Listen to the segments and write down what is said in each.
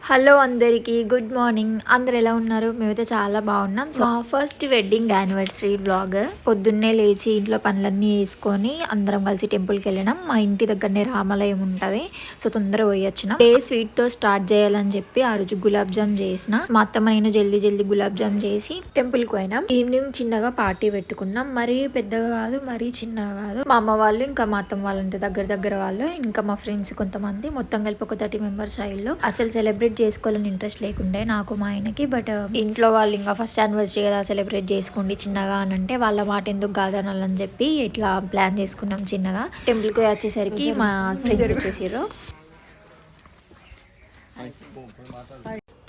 Hello అందరికీ good morning. అందరు ఎలా ఉన్నారు? మేమైతే చాలా బాగున్నాం. So first wedding anniversary vlog. పొద్దున్నే లేచి ఇంట్లో పనులన్నీ వేసుకొని అందరం కలిసి టెంపుల్కి వెళ్ళినాం. మా ఇంటి దగ్గరనే రామాలయం ఉంటుంది. సో తొందరగా పోయొచ్చినాం. డే స్వీట్తో స్టార్ట్ చేయాలని చెప్పి ఆ రోజు గులాబ్ జామ్ చేసిన. మా అత్తమ్మ నేను జల్దీ గులాబ్ జామ్ చేసి టెంపుల్కి పోయినాం. ఈవినింగ్ చిన్నగా పార్టీ పెట్టుకున్నాం. మరీ పెద్దగా కాదు, మరీ చిన్నగా కాదు. మా అమ్మ వాళ్ళు ఇంకా మా అత్తమ్మ వాళ్ళంతా దగ్గర వాళ్ళు, ఇంకా మా ఫ్రెండ్స్ కొంతమంది, మొత్తం కలిపి ఒక 30 మెంబర్స్ అయ్యిల్లో. అసలు సెలబ్రేట్ చేసుకోవాలని ఇంట్రెస్ట్ లేకుండే నాకు మా ఆయనకి. బట్ ఇంట్లో వాళ్ళు ఇంకా ఫస్ట్ యానివర్సరీ కదా సెలబ్రేట్ చేసుకోండి చిన్నగా అని అంటే వాళ్ళ మాట ఎందుకు కాదనాలని చెప్పి ఇట్లా ప్లాన్ చేసుకున్నాం చిన్నగా. టెంపుల్కి వచ్చేసరికి మా ఫ్రెండ్స్ వచ్చేసారు.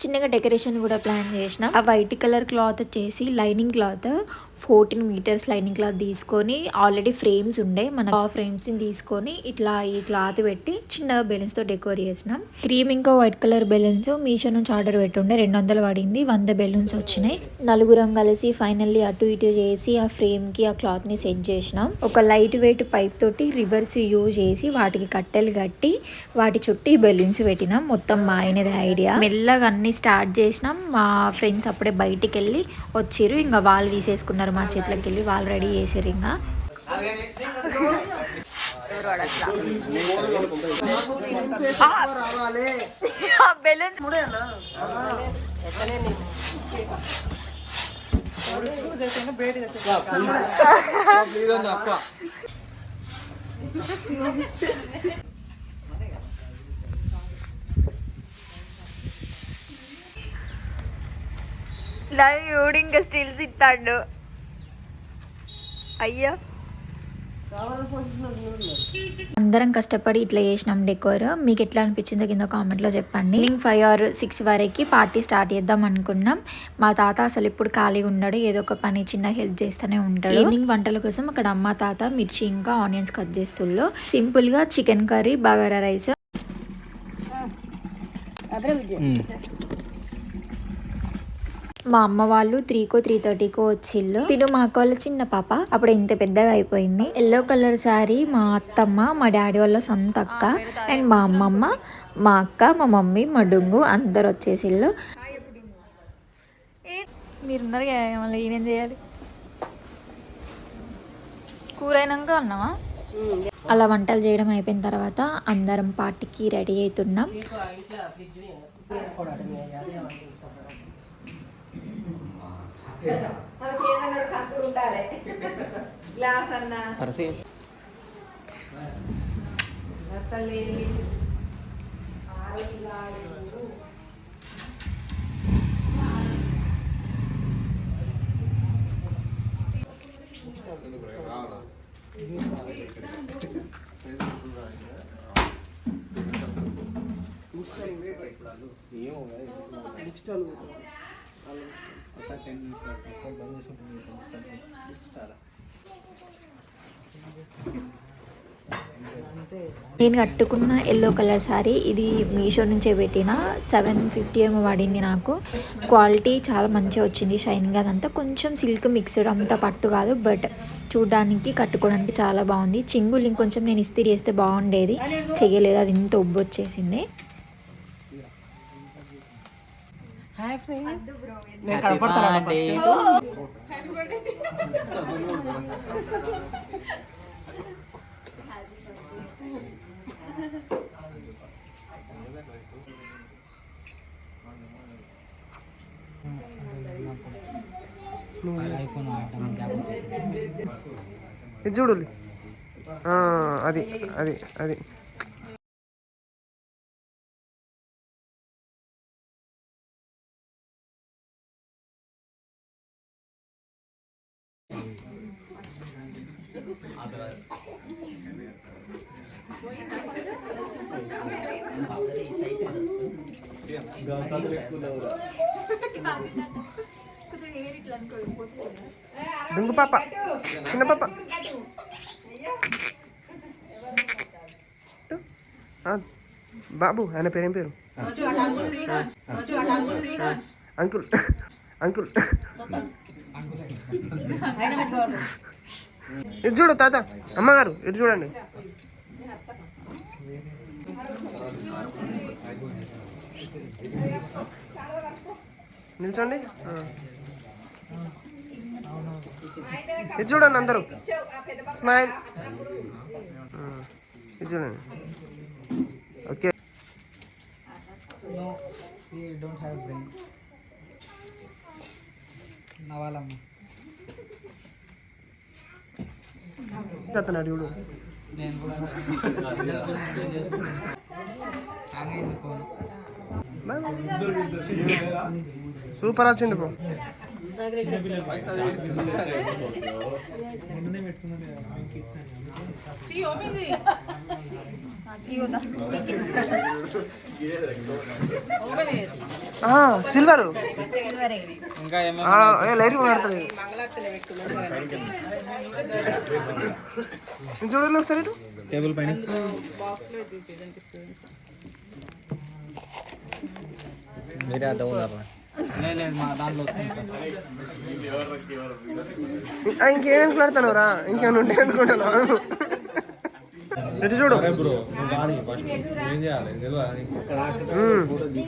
చిన్నగా డెకరేషన్ కూడా ప్లాన్ చేసినాం. ఆ వైట్ కలర్ క్లాత్ వచ్చేసి lining cloth 14 metres lining cloth తీసుకొని ఆల్రెడీ ఫ్రేమ్స్ ఉండే మన ఆ ఫ్రేమ్స్ ని తీసుకొని ఇట్లా ఈ క్లాత్ పెట్టి చిన్నగా బెలూన్స్ తో డెకోర్ చేసినాం. క్రీమ్ ఇంకా వైట్ కలర్ బెలూన్స్ మీషో నుంచి ఆర్డర్ పెట్టుండే 200 పడింది. 100 బెలూన్స్ వచ్చినాయి. నలుగురం కలిసి ఫైనల్లీ అటు ఇటు చేసి ఆ ఫ్రేమ్ కి ఆ క్లాత్ ని సెట్ చేసినాం. ఒక లైట్ వెయిట్ పైప్ తోటి రివర్స్ యూజ్ చేసి వాటికి కట్టెలు కట్టి వాటి చుట్టూ బెలూన్స్ పెట్టినాం. మొత్తం మా ఆయనది ఐడియా. మెల్లగా అన్ని స్టార్ట్ చేసినాం. మా ఫ్రెండ్స్ అప్పుడే బయటికి వెళ్ళి వచ్చిర్రు. ఇంకా వాళ్ళు తీసేసుకున్నారు మా చేతులకి వెళ్ళి. వాళ్ళు రెడీ చేసారు. ఇంకా దాని ఊడి ఇంకా స్టిల్స్ ఇస్తాడు. అయ్యా అందరం కష్టపడి ఇట్లా చేసినాం డెకోర్. మీకు ఎట్లా అనిపించిందో కింద కామెంట్లో చెప్పండి. ఈవినింగ్ 5 or 6 వరకు పార్టీ స్టార్ట్ చేద్దాం అనుకున్నాం. మా తాత అసలు ఇప్పుడు ఖాళీగా ఉన్నాడు, ఏదో ఒక పని చిన్న హెల్ప్ చేస్తూనే ఉంటాడు. ఈవినింగ్ వంటల కోసం అక్కడ అమ్మ తాత మిర్చి ఇంకా ఆనియన్స్ కట్ చేస్తుల్లో. సింపుల్ గా చికెన్ కర్రీ, బగారా రైస్. మా అమ్మ వాళ్ళు 3కో 3:30కో వచ్చిళ్ళు. తిను మా అక్క వాళ్ళ చిన్న పాప అప్పుడు ఇంత పెద్దగా అయిపోయింది. ఎల్లో కలర్ శారీ మా అత్తమ్మ, మా డాడీ వాళ్ళ సొంత అక్క అండ్ మా అమ్మమ్మ, మా అక్క, మా మమ్మీ, మా డుంగు అందరు వచ్చేసిళ్ళు. మీరున్నారు కదా, మళ్ళీ ఈయనేం చేయాలి? కూర అయినాక అన్నావా? అలా వంటలు చేయడం అయిపోయిన తర్వాత అందరం పార్టీకి రెడీ అవుతున్నాం. నేను కట్టుకున్న ఎల్లో కలర్ శారీ ఇది మీషో నుంచే పెట్టిన 750 ఏమో పడింది నాకు. క్వాలిటీ చాలా మంచిగా వచ్చింది, షైనింగ్ అదంతా. కొంచెం సిల్క్ మిక్స్డ్, అంత పట్టు కాదు, బట్ చూడడానికి కట్టుకోవడానికి చాలా బాగుంది. చింగులు ఇంకొంచెం నేను ఇస్త్రీ చేస్తే బాగుండేది, చెయ్యలేదు, అది ఇంత ఉబ్బు వచ్చేసింది. ఇది చూడు, అది అది అది డుంగు పాప, చిన్న పాప. బాబు ఆయన పేరేం పేరు? అంకుల్ అంకుల్ ఇటు చూడు తాత, అమ్మగారు ఇటు చూడండి. నిల్చోండి. ఇది చూడండి అందరూ, స్మైల్. ఇది చూడండి. ఓకే. అతను అడుగుడు. సూపర్ వచ్చింది పో. సిల్వర్ లైట్ పెడుతుంది. చూడండి ఒకసారి టేబుల్ పైన. ఇంకేమేమి పెడతాను రా, ఇంకేమైనా ఉంటాయి అనుకుంటున్నాను. ఎటు చూడు.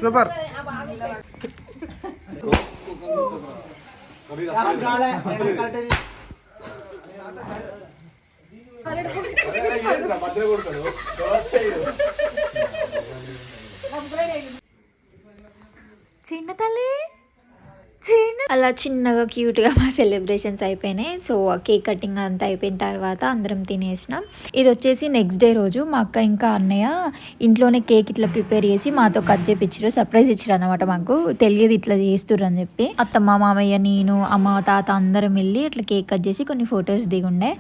సూపర్. చిన్న తల్లి అలా చిన్నగా క్యూట్గా మా సెలబ్రేషన్స్ అయిపోయినాయి. సో కేక్ కటింగ్ అంతా అయిపోయిన తర్వాత అందరం తినేసినాం. ఇది వచ్చేసి నెక్స్ట్ డే రోజు మా అక్క ఇంకా అన్నయ్య ఇంట్లోనే కేక్ ఇట్లా ప్రిపేర్ చేసి మాతో కట్ చేయించారు, సర్ప్రైజ్ ఇచ్చారు అనమాట. మాకు తెలియదు ఇట్లా చేస్తుర్రు అని చెప్పి. అత్తమ్మ, మామయ్య, నేను, అమ్మ, తాత అందరం వెళ్ళి ఇట్లా కేక్ కట్ చేసి కొన్ని ఫొటోస్ దిగుండే.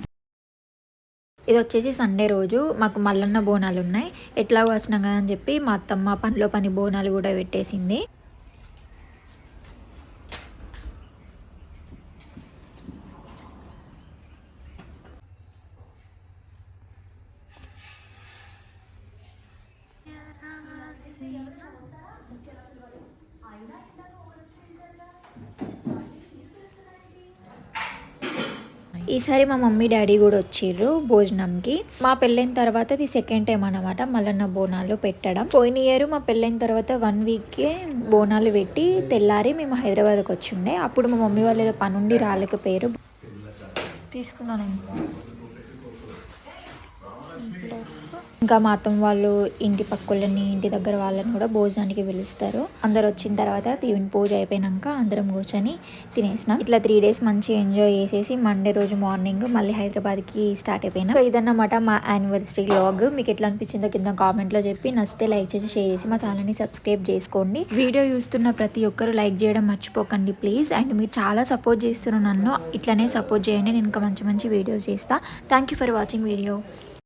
ఇది వచ్చేసి సండే రోజు మాకు మల్లన్న బోనాలు ఉన్నాయి. ఎట్లాగో వచ్చినాం కదా అని చెప్పి మా అత్తమ్మ పనిలో పని బోనాలు కూడా పెట్టేసింది. ఈసారి మా మమ్మీ డాడీ కూడా వచ్చిర్రు భోజనంకి. మా పెళ్ళైన తర్వాత ఇది సెకండ్ టైం అనమాట మల్లన్న బోనాలు పెట్టడం. పోయిన ఇయర్ మా పెళ్ళైన తర్వాత 1 వీక్కే బోనాలు పెట్టి తెల్లారి మేము హైదరాబాద్కి వచ్చిండే. అప్పుడు మా మమ్మీ వాళ్ళు ఏదో పనుండి రాలేకపోయారు. తీసుకున్నాను. ఇంకా మా అత్తమ్మ వాళ్ళు ఇంటి పక్కలని ఇంటి దగ్గర వాళ్ళని కూడా భోజనానికి పిలుస్తారు. అందరు వచ్చిన తర్వాత దేవుని పూజ అయిపోయినాక అందరం కూర్చొని తినేసినాం. ఇట్లా 3 days మంచిగా ఎంజాయ్ చేసేసి మండే రోజు మార్నింగ్ మళ్ళీ హైదరాబాద్కి స్టార్ట్ అయిపోయినా. సో ఇదన్నమాట మా యానివర్సరీ వ్లాగ్. మీకు ఎట్లా అనిపించిందో కింద కామెంట్లో చెప్పి, నచ్చితే లైక్ చేసి షేర్ చేసి మా ఛానల్ని సబ్స్క్రైబ్ చేసుకోండి. వీడియో చూస్తున్న ప్రతి ఒక్కరు లైక్ చేయడం మర్చిపోకండి ప్లీజ్. అండ్ మీరు చాలా సపోర్ట్ చేస్తున్నారు నన్ను, ఇట్లానే సపోర్ట్ చేయండి. నేను ఇంకా మంచి మంచి వీడియోస్ చేస్తా. Thank you for watching video.